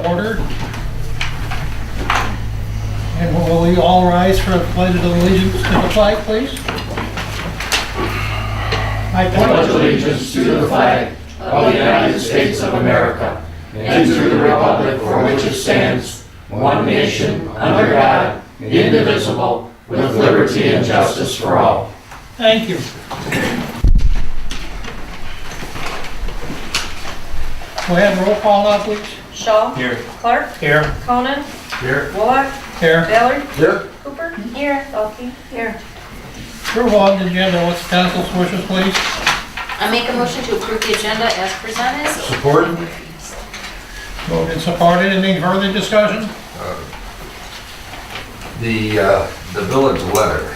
to order. And will we all rise for the pledge of allegiance to the flag, please? I pledge allegiance to the flag of the United States of America and to the republic for which it stands, one nation, under God, indivisible, with liberty and justice for all. Thank you. Go ahead, roll call now, please. Shaw. Here. Clark. Here. Conan. Here. Bullock. Here. Ballard. Here. Cooper. Here. Elke. Here. Approval on the agenda, what's the council's wishes, please? I make a motion to approve the agenda as presented. Support. Moved and supported, any further discussion? The village letter,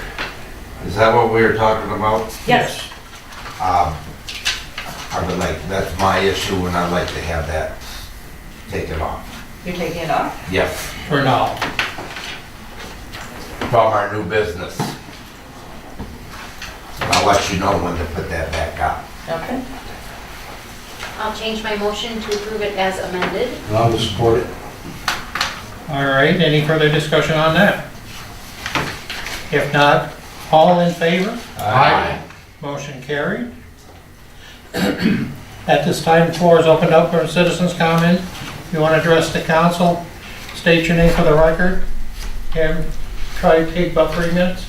is that what we were talking about? Yes. I would like, that's my issue and I'd like to have that taken off. You're taking it off? Yes, For now. from our new business. I'll let you know when to put that back on. Okay. I'll change my motion to approve it as amended. And I will support it. All right, any further discussion on that? If not, all in favor? Aye. Motion carried. At this time, the floor is opened up for citizens' comment. If you want to address the council, state your name for the record. And try to take about 3 minutes.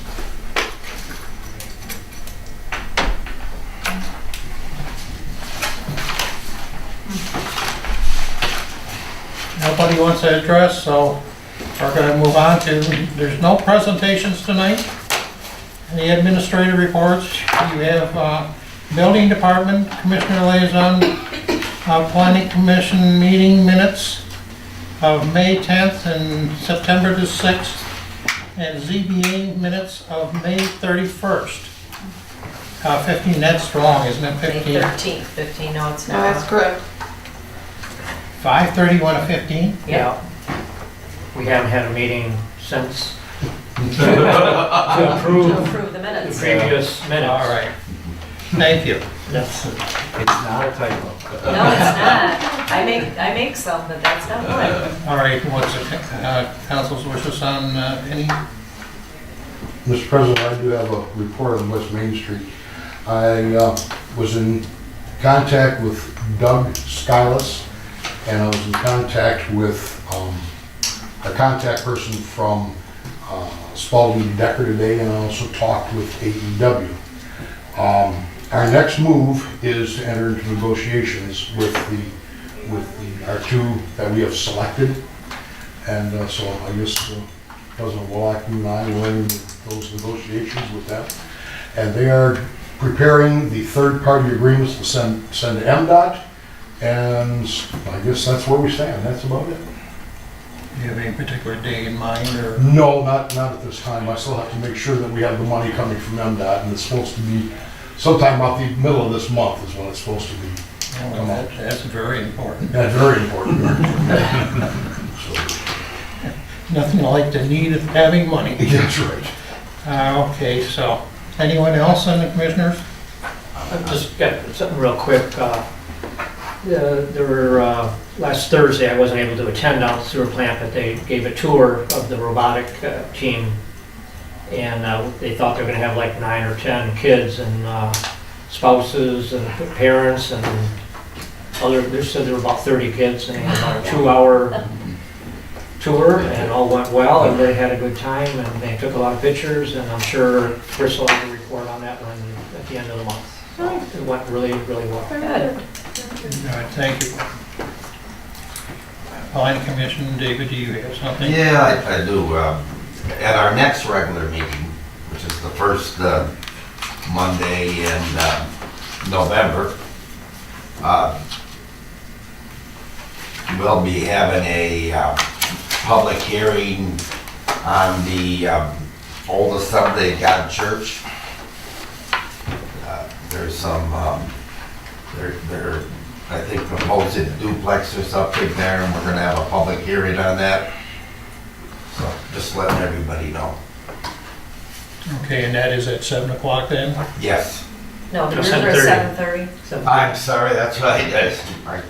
Nobody wants to address, so we're going to move on to, there's no presentations tonight. Any administrative reports? You have Building Department, Commissioner Liaison, Planning Commission meeting minutes of May 10th and September the 6th, and ZBA minutes of May 31st. 15, that's wrong, isn't it? 15? May 13th. 15, no, it's No, not. that's correct. 5:31 to 15? Yeah. We haven't had a meeting since to approve To approve the the minutes. previous minutes. All right. Thank you. That's, It's not a typo. No, it's not. I make some, but that's not one. All right, what's the council's wishes on any? Mr. President, I do have a report on West Main Street. I was in contact with Doug Skylus, and I was in contact with a contact person from Spalding Decker today, and I also talked with AEW. Our next move is to enter into negotiations with our two that we have selected, and so I guess President Wallach, you and I were in those negotiations with them, and they are preparing the third-party agreements to send to MDOT, and I guess that's where we stand. That's about it. Do you have any particular day in mind, or? No, not at this time. I still have to make sure that we have the money coming from MDOT, and it's supposed to be sometime about the middle of this month is when it's supposed to be. Well, that's very important. That's very important. So, Nothing like the need of having money. that's right. Okay, so, anyone else on the commissioners? I've just got something real quick. There were, last Thursday, I wasn't able to attend out the sewer plant, but they gave a tour of the robotic team. And they thought they were gonna have like 9 or 10 kids and spouses and parents and they said there were about 30 kids, and they had about a 2-hour tour, and all went well, and they had a good time, and they took a lot of pictures, and I'm sure Chris will have a report on that one at the end of the month. So it went really, really well. Good. All right, thank you. Planning Commission, David, do you have something? Yeah, I do. At our next regular meeting, which is the first Monday in November, we'll be having a public hearing on the old Assembly of God Church. There's some, they're I think proposed duplex or something there, and we're gonna have a public hearing on that. So just letting everybody know. Okay, and that is at 7 o'clock then? Yes. No, the No, yours are 7:30. 7:30. I'm sorry, that's right. I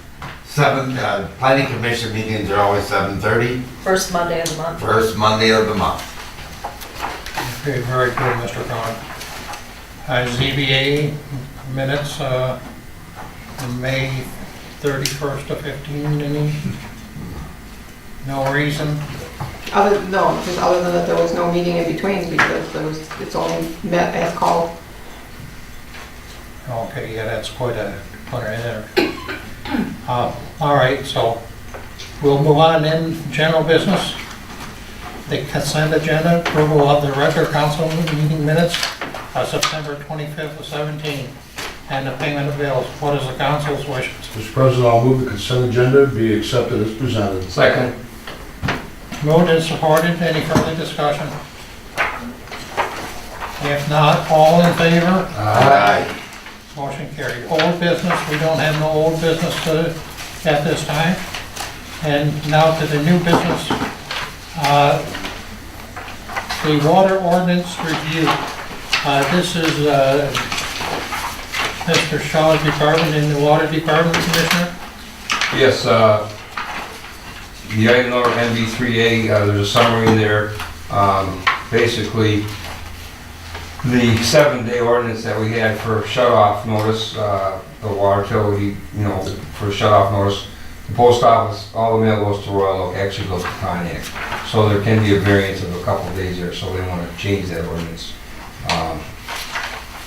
Planning commission meetings are always 7:30, First Monday of the month. first Monday of the month. Okay, very good, Mr. Khan. ZBA minutes, May 31st to 15, any? No reason? No, just other than that there was no meeting in between because it's only met as called. Okay, yeah, that's quite a there. All right, so we'll move on in general business. The consent agenda, approval of the regular council meeting minutes of September 25th of 17, and the payment of bills. What is the council's wishes? Mr. President, I'll move the consent agenda be accepted as presented. Second. Moved and supported. Any further discussion? If not, all in favor? Aye. Motion carried. Old business, we don't have no old business at this time. And now to the new business. The water ordinance review. This is Mr. Shaw's department in the water department, Commissioner. Yes, the item number NB3A, there's a summary in there. Basically, the 7-day ordinance that we had for shut-off notice, the water utility, for shut-off notice, the post office, all the mail goes to Royal Oak, actually goes to Pontiac. So there can be a variance of a couple of days there, so they want to change that ordinance.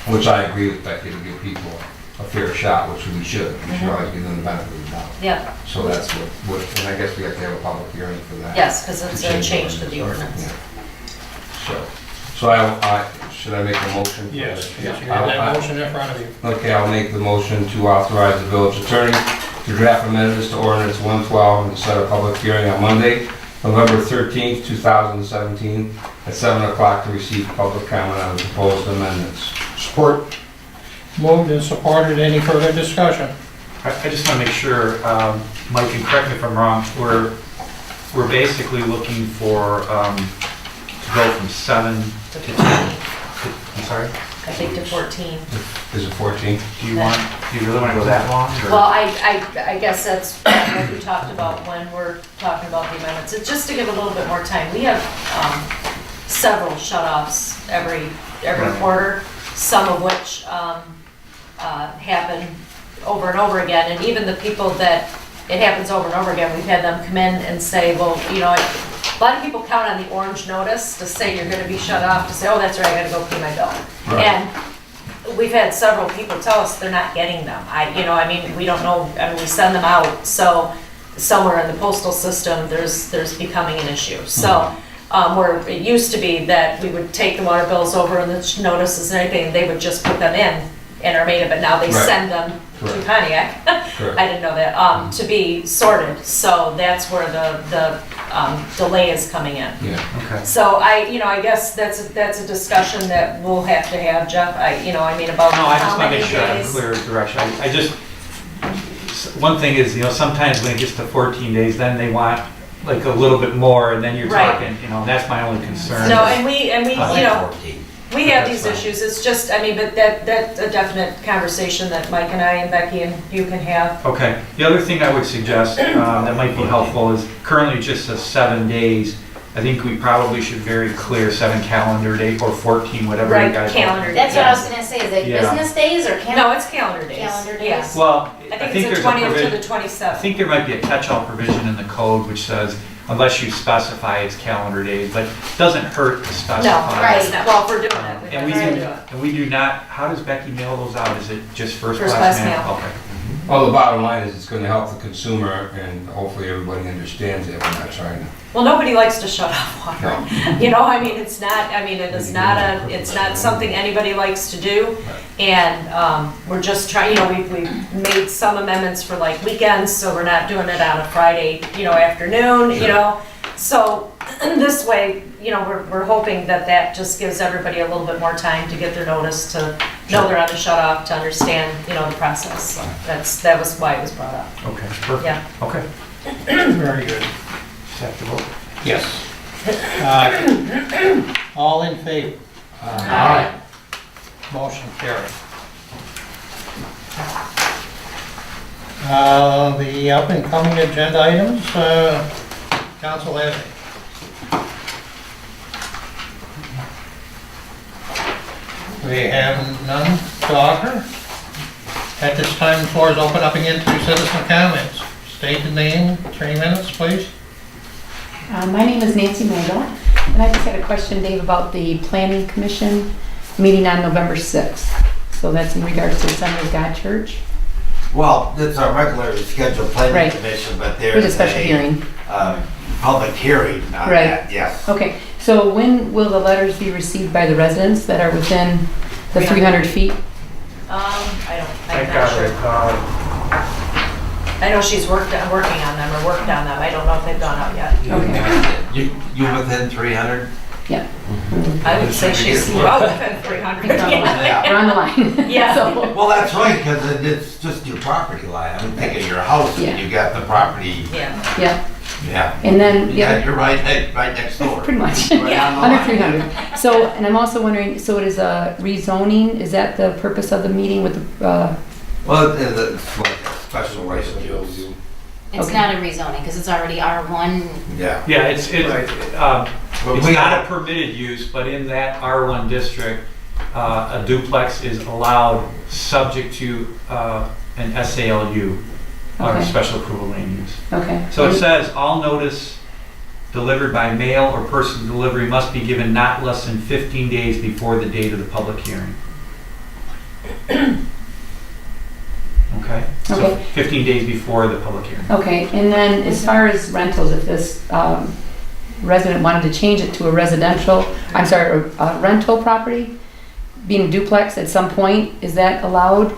Which I agree with Becky, to give people a fair shot, which we should. We should always give them the benefit of the doubt. Yeah, So that's what, and I guess we have to have a public hearing for that. yes, because it's a change to the ordinance. Yeah. So should I make a motion? Yes, you have that motion in front of you. Okay, I'll make the motion to authorize the village attorney to draft amendments to ordinance 112 and to set a public hearing on Monday, November 13th, 2017, at 7 o'clock to receive public comment on the proposed amendments. Support. Moved and supported. Any further discussion? I just want to make sure, Mike, and correct me if I'm wrong, we're basically looking for, to go from 7 to 10. I'm sorry? I think to 14. Is it 14? Do you really want to go that long? or- Well, I guess that's what we talked about when we're talking about the amendments. It's just to give a little bit more time. We have several shut-offs every quarter, some of which happen over and over again. And even the people that it happens over and over again, we've had them come in and say, well, a lot of people count on the orange notice to say you're going to be shut off, to say, oh, that's right, I got to go pay my bill. Right. And we've had several people tell us they're not getting them. We don't know, we send them out, so somewhere in the postal system, there's becoming an issue. So, where it used to be that we would take the water bills over and the notices and everything, they would just put them in Armada, but now they Right. send them to Correct. Pontiac. Correct. I didn't know that, to be sorted. So that's where the delay is coming in. Yeah. Okay. So I guess that's a discussion that we'll have to have, Jeff. About No, I how just want to many make sure I'm days. clear direction. I just, one thing is, sometimes when it gets to 14 days, then they want like a little bit more, and then you're Right. talking, that's my only concern. No, and we I like 14. we have That's these fine. issues. It's just, but that's a definite conversation that Mike and I and Becky and you can have. Okay, the other thing I would suggest that might be helpful is currently it just says 7 days. I think we probably should very clear 7 calendar days or 14, whatever you Right, guys. calendar. That's what I was yes. gonna say, is it Yeah. business days or No, it's calendar days. Calendar days? Yes. Well, I I think think it's there's the a 20th to provision, the I 27th. think there might be a catch-all provision in the code which says unless you specify it's calendar days, but it doesn't hurt to No, specify. right, well, if we're doing it, we And we have to do, do it. and we do not, how does Becky mail those out? Is it just first First class class mail? mail. Okay. Well, the bottom line is it's going to help the consumer, and hopefully everybody understands it. We're not trying to. Well, nobody likes to shut off water. It's not something anybody likes to do. And we're just trying, we've made some amendments for like weekends, so we're not doing it on a Friday, afternoon, So this way, we're hoping that just gives everybody a little bit more time to get their notice, to know they're on a shut off, to understand, the process. So that was why it was brought up. Okay, perfect. Yeah. Okay. Very good. Just have to vote. Yes. All in favor? Aye. Motion carried. The up and coming agenda items, council has. We have none to offer. At this time, the floor is open up again to citizen comments. State the name, 3 minutes, please. My name is Nancy Mandel, and I just had a question, Dave, about the Planning Commission meeting on November 6th. So that's in regards to the Assembly of God Church. Well, it's a regularly scheduled planning Right. commission, but There's there's a special hearing. public hearing on Right. that, yes. Okay, so when will the letters be received by the residents that are within the 300 feet? I'm not sure. I know she's working on them or worked on them. I don't know if they've gone out yet. Okay, You within 300? yeah. I would say she's well within 300. Yeah. We're on the line. Yeah. So- Well, that's right, because it's just your property line. I'm thinking your house, Yeah. and you got the property, Yeah. Yeah, yeah. and then, Yeah, yeah, you're right next door. pretty much, Right on the under line. 300. So, and I'm also wondering, so it is a rezoning, is that the purpose of the meeting with the, Well, it's like a special license use. It's Okay. not a rezoning, because it's already R1. Yeah. Yeah, it's But it's we not a got permitted use, but in that R1 district, a duplex is allowed subject to an SALU, or Okay. special approval land use. okay. So it says, all notice delivered by mail or personal delivery must be given not less than 15 days before the date of the public hearing. Okay? So Okay. 15 days before the public hearing. Okay, and then as far as rentals, if this resident wanted to change it to a residential, I'm sorry, a rental property, being a duplex at some point, is that allowed?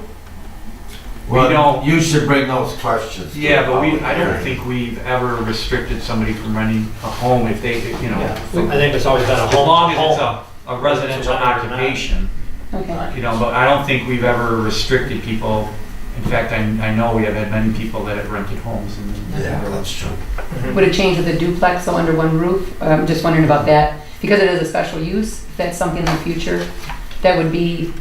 Well, don't- you should bring those questions. to Yeah, the but public I don't hearing. think we've ever restricted somebody from renting a home if they, you know, I think it's always been a as home. long as it's a residential occupation, Okay, you know, but I don't think we've ever restricted people. In fact, I know we have had many people that have rented homes and. Yeah, that's true. would it change with a duplex, so under one roof? I'm just wondering about that, because it is a special use, if that's something in the future that would be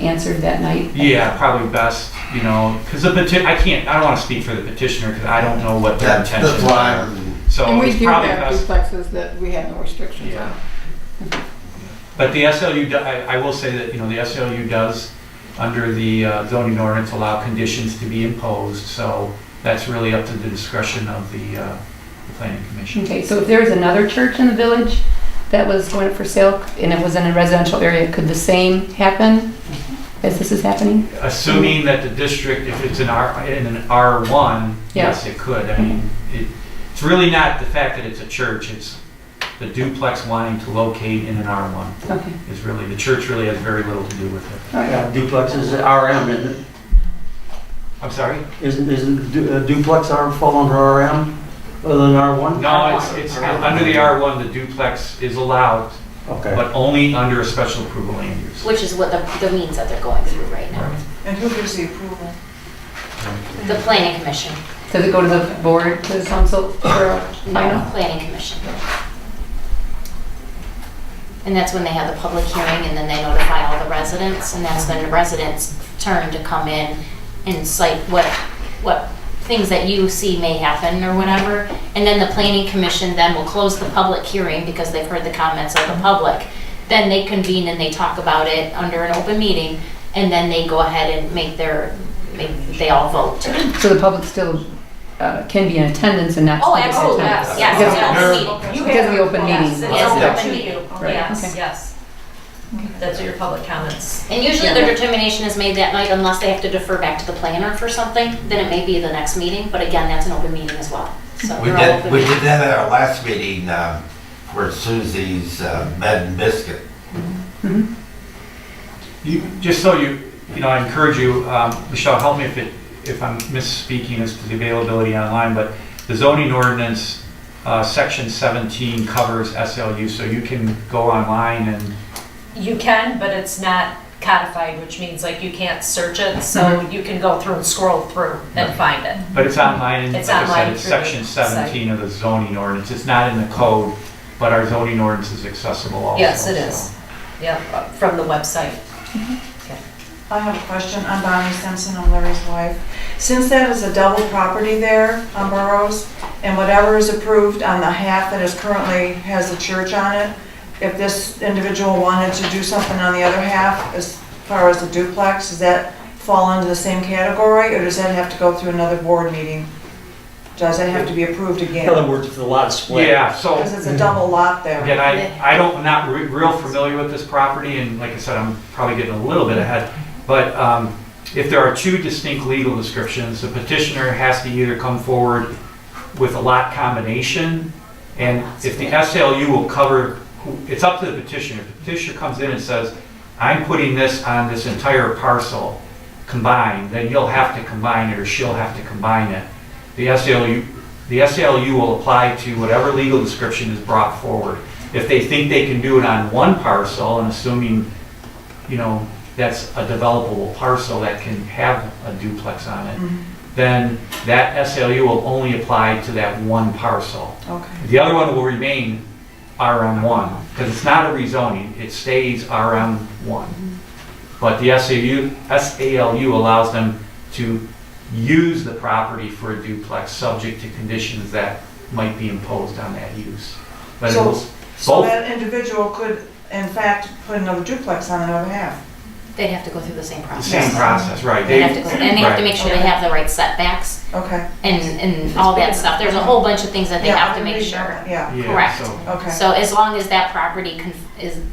answered that night? Yeah, probably best, you know, because I don't want to speak for the petitioner because I don't know what their That's intentions why. are. So And we it's do probably have best. duplexes that we have no restrictions Yeah. on. But the SLU, I will say that, you know, the SLU does, under the zoning ordinance, allow conditions to be imposed, so that's really up to the discretion of the planning commission. Okay, so if there was another church in the village that was going up for sale and it was in a residential area, could the same happen as this is happening? Assuming that the district, if it's in an R1, yes, it could. I mean, it's really not the fact that it's a church, it's the duplex wanting to locate in an R1 Okay, is really, the church really has very little to do with it. all right. Yeah, duplex is RM, isn't it? I'm sorry? Isn't duplex fall under RM other than R1? No, it's under the R1, the duplex is allowed, Okay. but only under a special approval land use. Which is what the means that they're going through right now. Right. And who gives the approval? The planning commission. Does it go to the board, to the council for a final? No, planning commission. And that's when they have the public hearing and then they notify all the residents and that's then the residents' turn to come in and cite what things that you see may happen or whatever. And then the planning commission then will close the public hearing because they've heard the comments of the public. Then they convene and they talk about it under an open meeting and then they go ahead and they all vote. So the public still can be in attendance and not. Oh, speak at that absolutely, time? yes, Because- it's an open meeting. Because of the open meeting. Yes, Yes, it's open open meeting. meeting. Right, Yes, okay. yes. That's what your public comments. And usually their determination is made that night unless they have to defer back to the planner for something, then it may be the next meeting, but again, that's an open meeting as well. So We they're all open did meetings. that at our last meeting for Susie's Bed and Biscuit. Just so you know, I encourage you, Michelle, help me if I'm misspeaking as to the availability online, but the zoning ordinance, section 17 covers SLU, so you can go online and, You can, but it's not codified, which means like you can't search it, so you can go through and scroll through and find it. but it's online, and like It's I online said, it's through the section site. 17 of the zoning ordinance. It's not in the code, but our zoning ordinance is accessible also. Yes, it so. is. Yep, from the website. Okay. I have a question. I'm Bonnie Simpson, I'm Larry's wife. Since that is a double property there on Burroughs, and whatever is approved on the half that is currently has the church on it, if this individual wanted to do something on the other half, as far as the duplex, does that fall into the same category, or does that have to go through another board meeting? Does that have to be approved In other again? words, if the lot is split. Yeah, so. Because it's a double lot there. Again, I'm not real familiar with this property, and like I said, I'm probably getting a little bit ahead. But if there are two distinct legal descriptions, the petitioner has to either come forward with a lot combination, and if the SLU will cover, it's up to the petitioner. If the petitioner comes in and says, I'm putting this on this entire parcel combined, then he'll have to combine it, or she'll have to combine it. The SLU will apply to whatever legal description is brought forward. If they think they can do it on one parcel, and assuming, that's a developable parcel that can have a duplex on it, then that SLU will only apply to that one parcel. Okay. The other one will remain RM1, because it's not a rezoning, it stays RM1. But the SALU allows them to use the property for a duplex, subject to conditions that might be imposed on that use. But it So- was So both. that individual could, in fact, put another duplex on the other half? They'd have to go through the same The process. same process, right. They have to go, and they have to right. make sure they have the right setbacks Okay. and all that stuff. There's a whole bunch of things that they Yeah, have to I'm make reading sure. that. Yeah, Yeah, Correct. so- okay. So as long as that property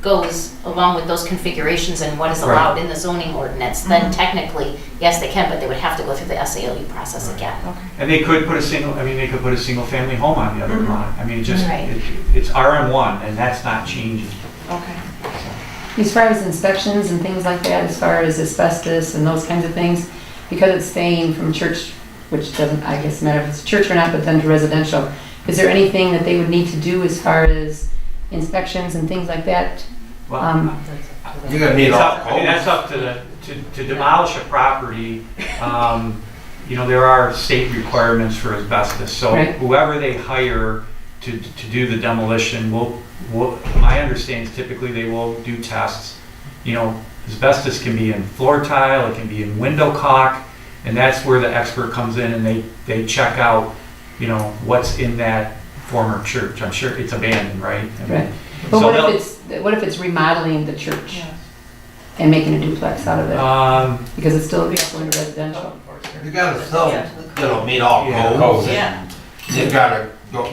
goes along with those configurations and what is Right. allowed in the zoning ordinance, then technically, yes, they can, but they would have to go through the SALU process again. And they could put a single family home on the other lot. I mean, Right. it's RM1, and that's not changing. Okay. As far as inspections and things like that, as far as asbestos and those kinds of things, because it's staying from church, which doesn't, I guess, matter if it's church or not, but then to residential, is there anything that they would need to do as far as inspections and things like that? Well, You're gonna need all codes. that's up to demolish a property. There are state requirements for asbestos, so Right. whoever they hire to do the demolition my understanding is typically they will do tests. Asbestos can be in floor tile, it can be in window caulk, and that's where the expert comes in and they check out, what's in that former church. I'm sure it's abandoned, right? I mean, Right. But so what if it's remodeling the church Yeah. and making a duplex out of it? they'll- Because it's still going to residential. You gotta still, meet all Yeah, codes. codes. Yeah. You gotta go,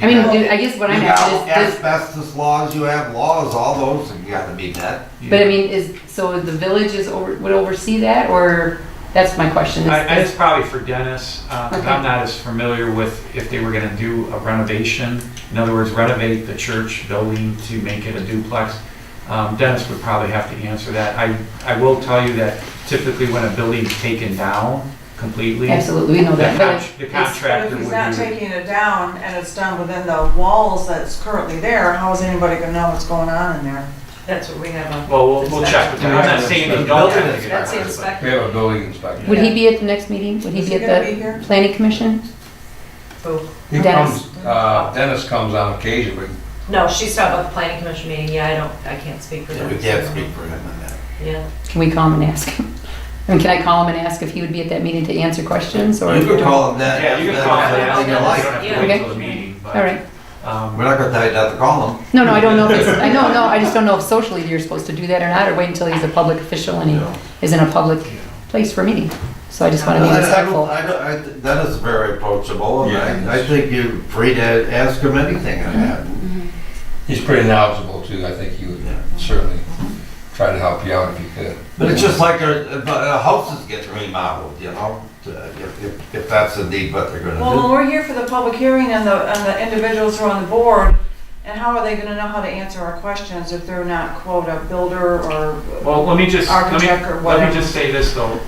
I mean, I guess what I'm You got asking is, asbestos laws, you have laws, all those have gotta be met. but I mean, so the village would oversee that, or, that's my question. It's probably for Dennis, 'cause Okay. I'm not as familiar with if they were gonna do a renovation. In other words, renovate the church building to make it a duplex. Dennis would probably have to answer that. I will tell you that typically when a building's taken down completely, Absolutely, we know that. the But contractor if would he's do. not taking it down and it's done within the walls that's currently there, how is anybody gonna know what's going on in there? That's what we have on. Well, we'll check with them. I'm not saying they don't have to get That's the it. inspector. We have a building inspector. Would he be at the next meeting? Would he Is be he gonna be at here? the planning commission? Who? He Dennis. comes, Dennis comes on occasion, but No, she's talking about the planning commission meeting. Yeah, I can't speak for them. We can't speak for him on that. Yeah. Can we call him and ask him? I mean, can I call him and ask if he would be at that meeting to answer questions, or? You could call him that. Yeah, you can call it. Anything you You don't like. have to Yeah. wait Okay. until the meeting, but. All right. We're not gonna tell you not to call him. No, I don't know if it's, I just don't know if socially you're supposed to do that or not, or wait until he's a public official and he is in a public place for a meeting. So I just want to be respectful. That is very approachable, and Yeah. I think you're free to ask him anything on that. he's pretty knowledgeable too. I think he would certainly try to help you out if he could. But it's just like a house is getting remodeled, if that's indeed what they're Well, when gonna we're here for the public hearing and the individuals who are on the board, and how are they gonna know how to answer our questions if they're not, quote, a builder or Well, let me just whatever? say this though.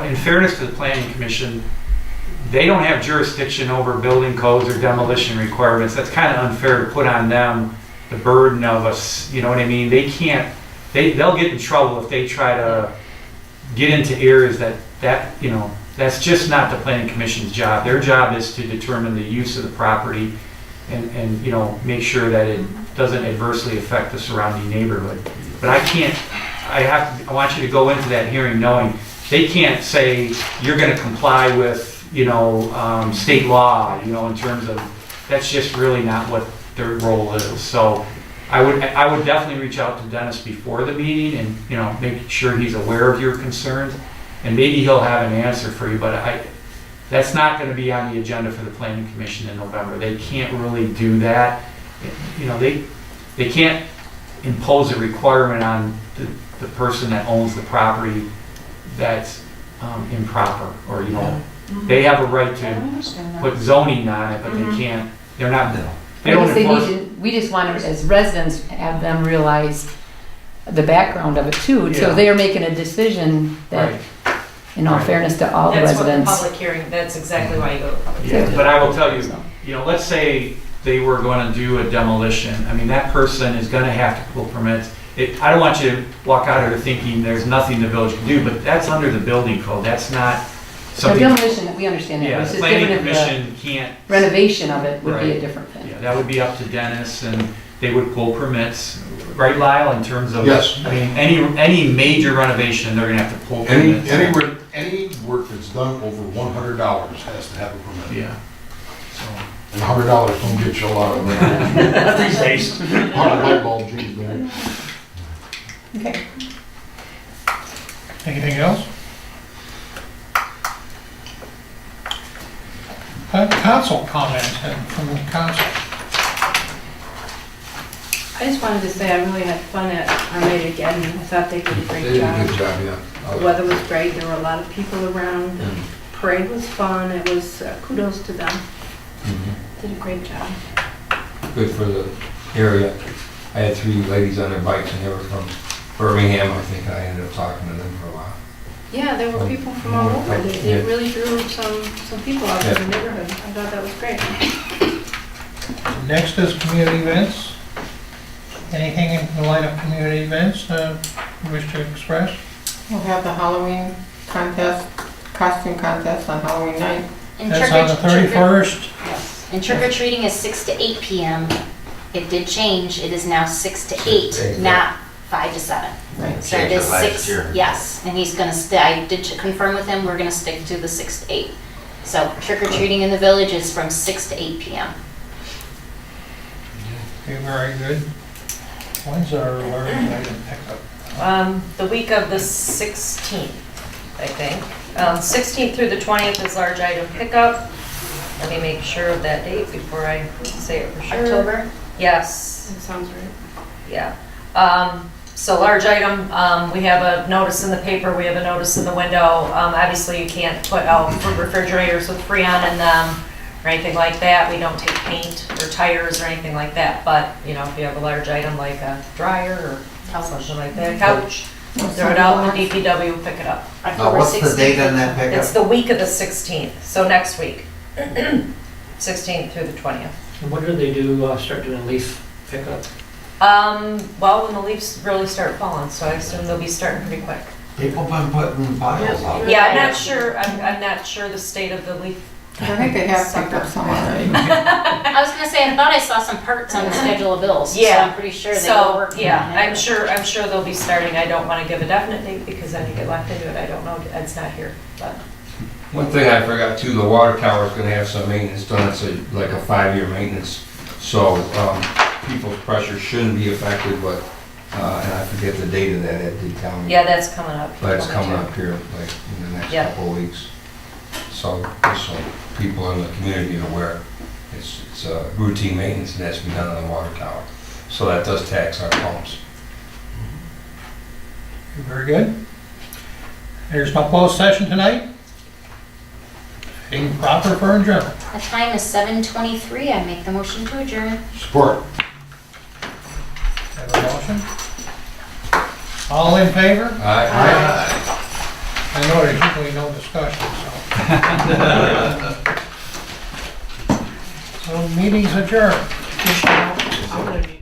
In fairness to the planning commission, they don't have jurisdiction over building codes or demolition requirements. That's kind of unfair to put on them the burden of us, you know what I mean? They can't, they'll get in trouble if they try to get into areas that's just not the planning commission's job. Their job is to determine the use of the property and make sure that it doesn't adversely affect the surrounding neighborhood. But I can't I want you to go into that hearing knowing they can't say you're gonna comply with, state law, in terms of, that's just really not what their role is. So I would definitely reach out to Dennis before the meeting and, make sure he's aware of your concerns. And maybe he'll have an answer for you, but that's not gonna be on the agenda for the planning commission in November. They can't really do that. They can't impose a requirement on the person that owns the property that's improper, or, they have a right I to understand that. put zoning on it, but they can't, they're not, they I don't guess they enforce. need to, we just want to, as residents, have them realize the background of it too. So Yeah. they are making a decision that, Right. in all Right. fairness to all the That's what the residents. public hearing, that's exactly why you go to public Yeah, hearing. but I will tell you, let's say they were gonna do a demolition, I mean, that person is gonna have to pull permits. I don't want you to walk out of here thinking there's nothing the village can do, but that's under the building code, that's not The something. demolition, we understand that, Yeah, it's the just planning different if the commission can't. renovation of it would be a Right. different thing. Yeah, that would be up to Dennis, and they would pull permits, right, Lyle, in terms of? Yes. I mean, any major renovation, they're gonna have to pull Any permits. any work that's done over $100 has to have a permit. Yeah. So, And $100 don't get you a lot of it. These days. 100 light bulb, geez, man. Okay. Anything else? Council comments from the council. I just wanted to say I really had fun at Armada again. I thought they did a They great did a good job. job, yeah. The weather was great, there were a lot of people around. The parade was fun, it was kudos to them. Mhm. Did a great job. Good for the area. I had 3 ladies on their bikes and they were from Birmingham. I think I ended up talking to them for a while. Yeah, there were people from all over. They really drew some people out of the neighborhood. I thought that was great. Next is community events. Anything in the line of community events you wish to express? We'll have the Halloween contest, costume contest on Halloween night. And That's on the 31st. Yes, and trick or treating is 6 to 8 p.m. It did change, it is now 6 to 8, 6 to 8, not 5 to 7. Right. So it Changed is it last 6, year. yes, and he's gonna stay, I did confirm with him, we're gonna stick to the 6 to 8. So trick or treating in the village is from 6 to 8 p.m. Okay, very good. When's our large item pickup? The week of the 16th, I think. 16th through the 20th is large item pickup. Let me make sure of that date before I say it for sure. October? Yes, That sounds right. yeah. So large item, we have a notice in the paper, we have a notice in the window. Obviously, you can't put out refrigerators with Freon in them or anything like that. We don't take paint or tires or anything like that. But, if you have a large item like a dryer or something like that, couch, throw it out, the DPW will pick it up. Now, October what's the 16th. date on that It's pickup? the week of the 16th, so next week. 16th through the 20th. And what do they do, start doing leaf pickup? Well, when the leaves really start falling, so I assume they'll be starting pretty quick. People been putting piles out. Yeah, I'm not sure the state of the leaf. I think they have picked up some already. I was gonna say, I thought I saw some parts on the schedule of bills, so Yeah. I'm pretty sure they were So, working yeah, on it. I'm sure they'll be starting. I don't want to give a definite date because then you get locked into it. I don't know, Ed's not here, but. One thing I forgot too, the water tower is gonna have some maintenance done. It's like a 5-year maintenance. So, people's pressure shouldn't be affected, but, and I forget the date of that, Ed did tell me. Yeah, that's coming up. But it's coming up here, like, in the next Yeah. couple of weeks. So, just so people in the community are aware, it's routine maintenance that has to be done on the water tower. So that does tax our pumps. Very good. There's no closed session tonight. Being proper for adjournment. The time is 7:23, I make the motion to adjourn. Support. Have a motion? All in favor? Aye. I know there's usually no discussion, so. So meeting's adjourned. I'm gonna be